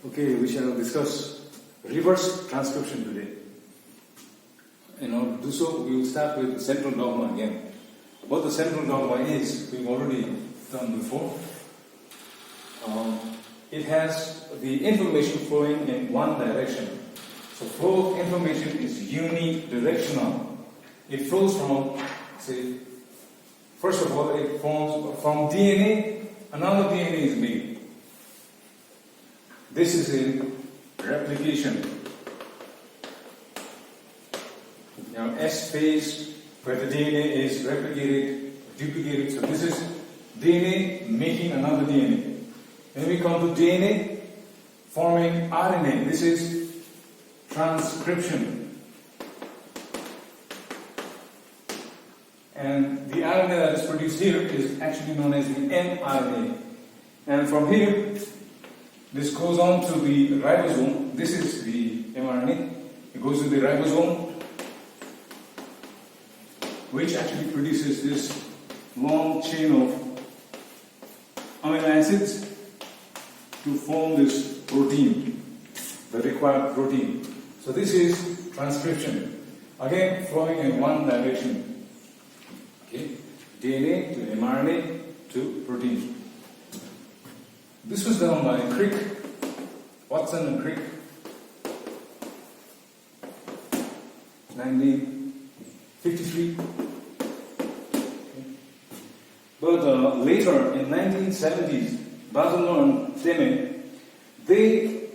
Okay, we shall discuss reverse transcription today. In order to do so, we will start with the central dogma again. What the central dogma is, we've already done before. It has the information flowing in one direction. So flow of information is unidirectional. It flows from, say, first of all, it forms from DNA, another DNA is made. This is in replication. Now, S phase, where the DNA is replicated, duplicated. So this is DNA making another DNA. Then we come to DNA forming RNA. This is transcription. And the RNA that is produced here is actually known as the mRNA. And from here, this goes on to the ribosome. This is the mRNA. It goes to the ribosome, which actually produces this long chain of amino acids to form this protein, the required protein. So this is transcription. Again, flowing in one direction. Okay, DNA to mRNA to protein. This was done by Crick, Watson and Crick, 1953. But later, in 1970s, Basil and Clement, they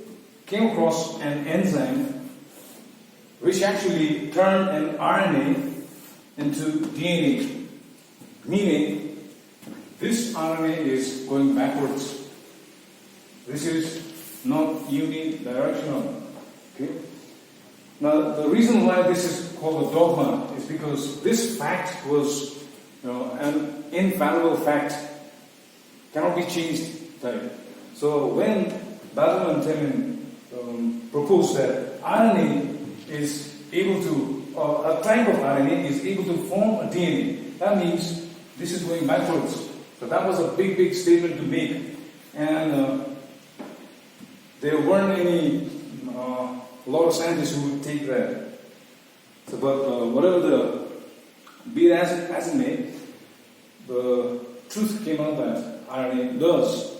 came across an enzyme which actually turned an RNA into DNA, meaning this RNA is going backwards. This is not unidirectional. Okay? Now, the reason why this is called a dogma is because this fact was, an infallible fact, cannot be changed. So when Basil and Clement proposed that RNA is able to, a type of RNA is able to form a DNA, that means this is going backwards. So that was a big statement to make. And there weren't a lot of scientists who would take that. So, but whatever the be it as it may, the truth came out that RNA does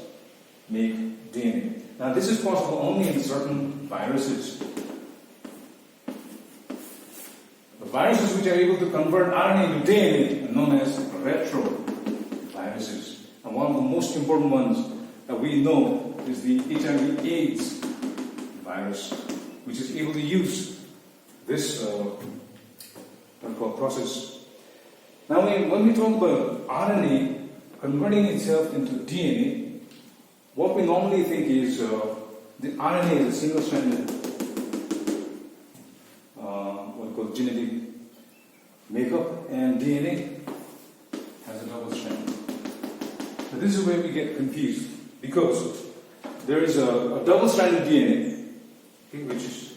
make DNA. Now, this is possible only in certain viruses. The viruses which are able to convert RNA into DNA are known as retroviruses. And one of the most important ones that we know is the HIV/AIDS virus, which is able to use this process. Now, when we talk about RNA converting itself into DNA, what we normally think is the RNA is a single-stranded what we call genetic makeup, and DNA has a double strand. So this is where we get confused, because there is a double-stranded DNA, okay, which is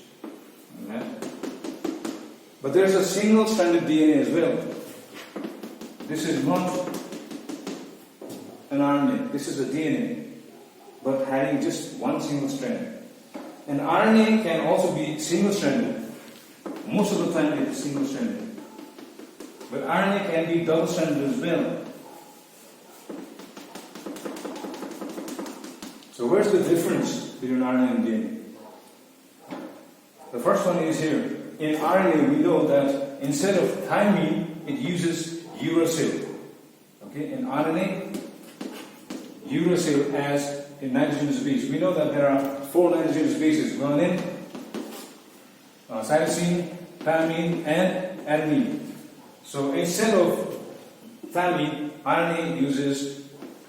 that, but there is a single-stranded DNA as well. This is not an RNA, this is a DNA, but having just one single strand. And RNA can also be single-stranded. Most of the time it's single-stranded. But RNA can be double-stranded as well. So where's the difference between RNA and DNA? The first one is here. In RNA we know that instead of thymine, it uses uracil. Okay, in RNA, uracil as a nitrogenous base. We know that there are 4 nitrogenous bases: guanine, cytosine, thymine, and adenine. So instead of thymine, RNA uses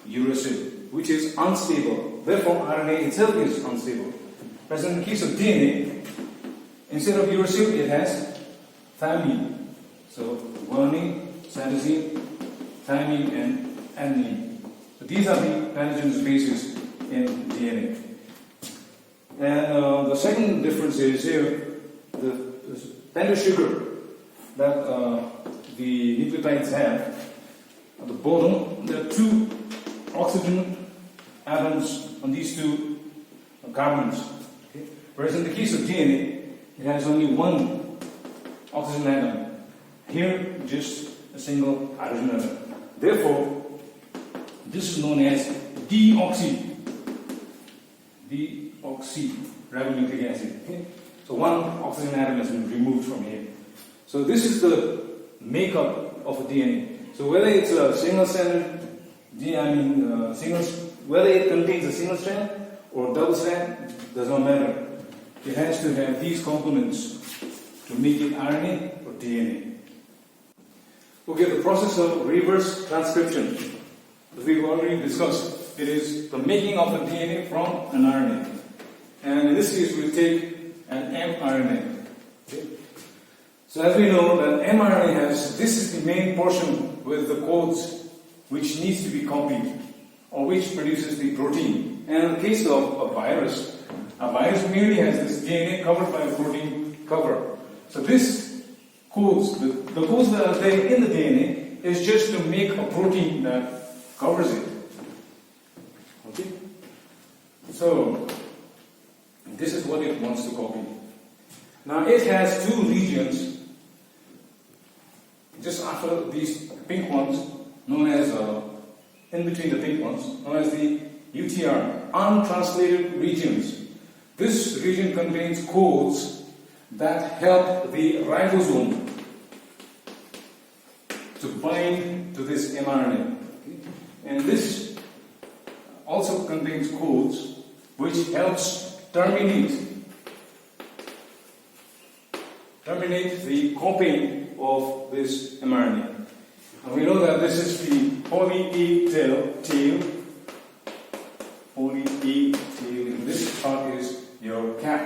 uracil, which is unstable. Therefore, RNA itself is unstable. Whereas in the case of DNA, instead of uracil, it has thymine. So guanine, cytosine, thymine, and adenine. So these are the nitrogenous bases in DNA. And the second difference is here, the penta sugar that the nucleotides have. At the bottom, there are 2 oxygen atoms on these 2 carbons. Okay? Whereas in the case of DNA, it has only one oxygen atom. Here, just a single hydrogen atom. Therefore, this is known as deoxyribonucleic acid. Okay? So one oxygen atom has been removed from here. So this is the makeup of a DNA. So whether it's a single-stranded DNA, whether it contains a single strand or double strand, does not matter. It has to have these components to make it RNA or DNA. Okay, the process of reverse transcription, as we've already discussed, it is the making of a DNA from an RNA. And in this case, we'll take an mRNA. Okay? So as we know that mRNA has, this is the main portion with the codes which needs to be copied or which produces the protein. And in the case of a virus merely has this DNA covered by a protein cover. So this codes, the codes that are there in the DNA is just to make a protein that covers it. Okay? So this is what it wants to copy. Now it has two regions just after these pink ones, known as, in between the pink ones, known as the UTR, untranslated regions. This region contains codes that help the ribosome to bind to this mRNA. Okay? And this also contains codes which helps terminate the copying of this mRNA. And we know that this is the poly A tail. Poly A tail. And this part is your cap.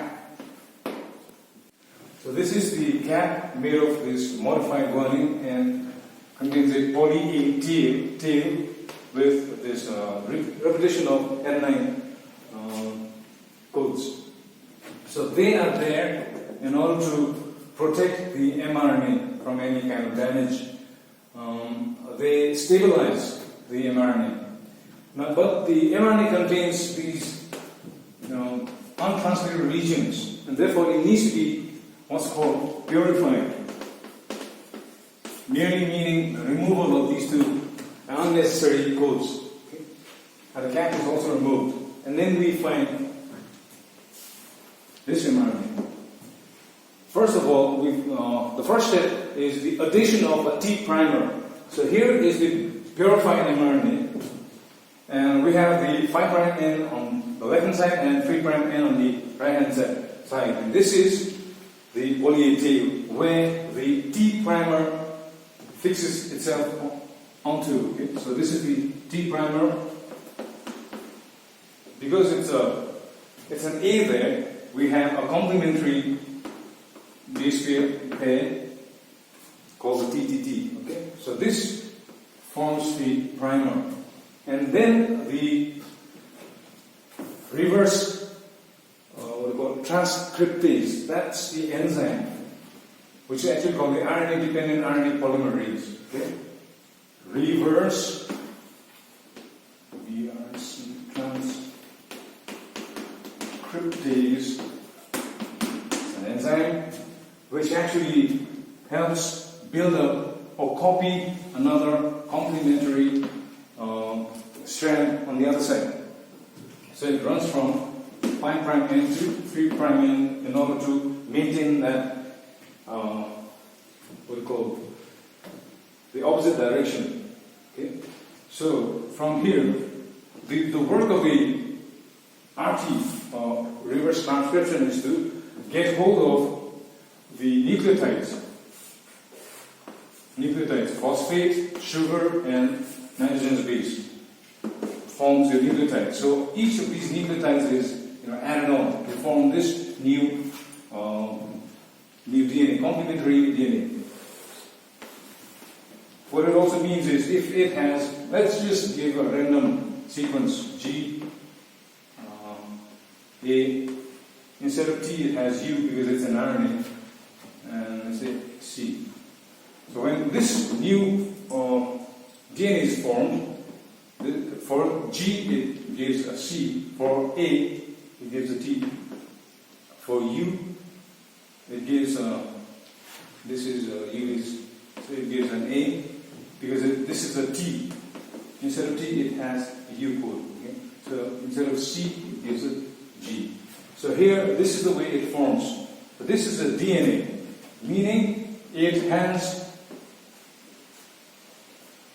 So this is the cap made of this modified guanine and contains a poly A tail with this repetition of N9 codes. So they are there in order to protect the mRNA from any kind of damage. They stabilize the mRNA. Now, but the mRNA contains these untranslated regions, and therefore it needs to be what's called purified. Merely meaning the removal of these two unnecessary codes. Okay? And the cap is also removed. And then we find this mRNA. First of all, the first step is the addition of a T primer. So here is the purified mRNA, and we have the 5' N on the left hand side and 3' N on the right hand side. And this is the poly A tail where the T primer fixes itself onto. Okay? So this is the T primer. Because it's an A there, we have a complementary base pair called the TTT. Okay, so this forms the primer, and then the reverse transcriptase. That's the enzyme, which is actually called the RNA-dependent RNA polymerase. Okay, reverse transcriptase, an enzyme which actually helps build up or copy another complementary strand on the other side. So it runs from 5' N to 3' N in order to maintain that the opposite direction. Okay? So from here, the work of the RT reverse transcription is to get hold of the nucleotides, phosphate, sugar, and nitrogenous base forms the nucleotide. So each of these nucleotides is added on to form this new DNA, complementary DNA. What it also means is if it has, let's just give a random sequence G, A, instead of T it has U because it's an RNA, and let's say C. So when this new DNA is formed, for G it gives a C, for A it it gives a T. For U, it gives this is U is, so it gives an A, because this is a T. Instead of T, it has a U code. Okay? So instead of C, it gives a G. So here, this is the way it forms. So this is a DNA, meaning it has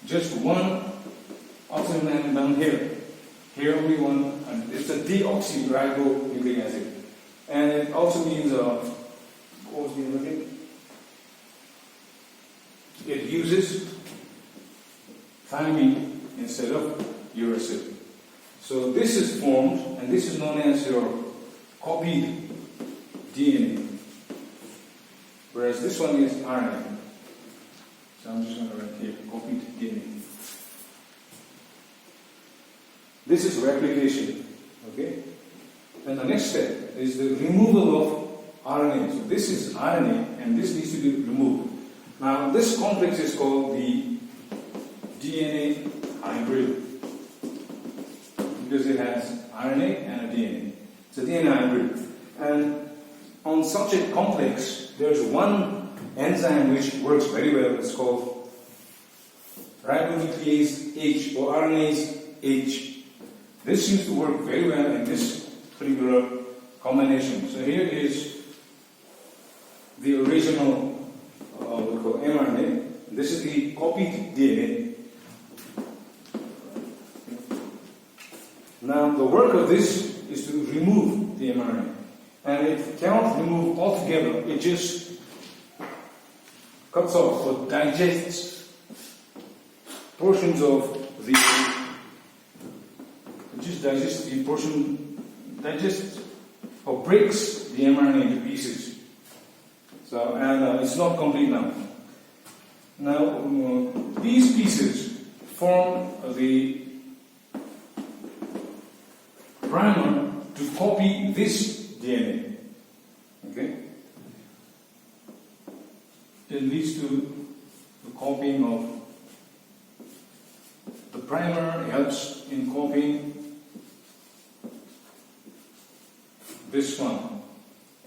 just one oxygen atom down here. Here only one, and it's a deoxyribonucleic acid. And it also means, what was the other thing? It uses thymine instead of uracil. So this is formed, and this is known as your copied DNA. Whereas this one is RNA. So I'm just going to write here, copied DNA. This is replication, okay? And the next step is the removal of RNA. So this is RNA, and this needs to be removed. Now, this complex is called the DNA hybrid, because it has RNA and a DNA. It's a DNA hybrid. And on such a complex, there's one enzyme which works very well. It's called ribonuclease H, or RNase H. This seems to work very well in this particular combination. So here is the original we call mRNA. This is the copied DNA. Now the work of this is to remove the mRNA. And it cannot remove altogether, it just cuts off or digests portions of the, digests or breaks the mRNA into pieces. So, and it's not complete now. Now, these pieces form the primer to copy this DNA. Okay? It leads to the copying of the primer, helps in copying this one,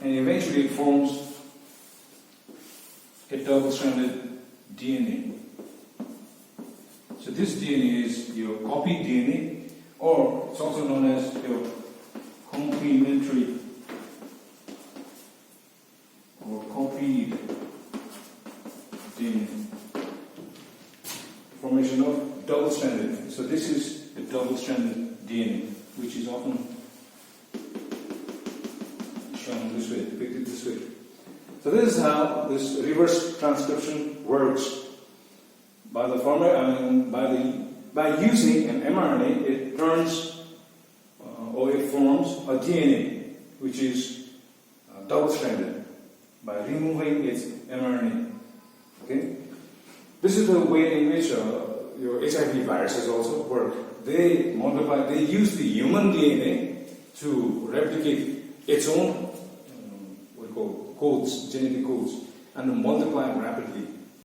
and eventually it forms a double-stranded DNA. So this DNA is your copied DNA, or it's also known as your complementary or copied DNA. Formation of double-stranded. So this is a double-stranded DNA, which is often shown this way, depicted this way. So this is how this reverse transcription works. By the by using an mRNA, it turns or it forms a DNA, which is double-stranded by removing its mRNA. Okay, this is the way in which your HIV viruses also work. They multiply. They use the human DNA to replicate its own what we call codes, genetic codes, and multiply rapidly.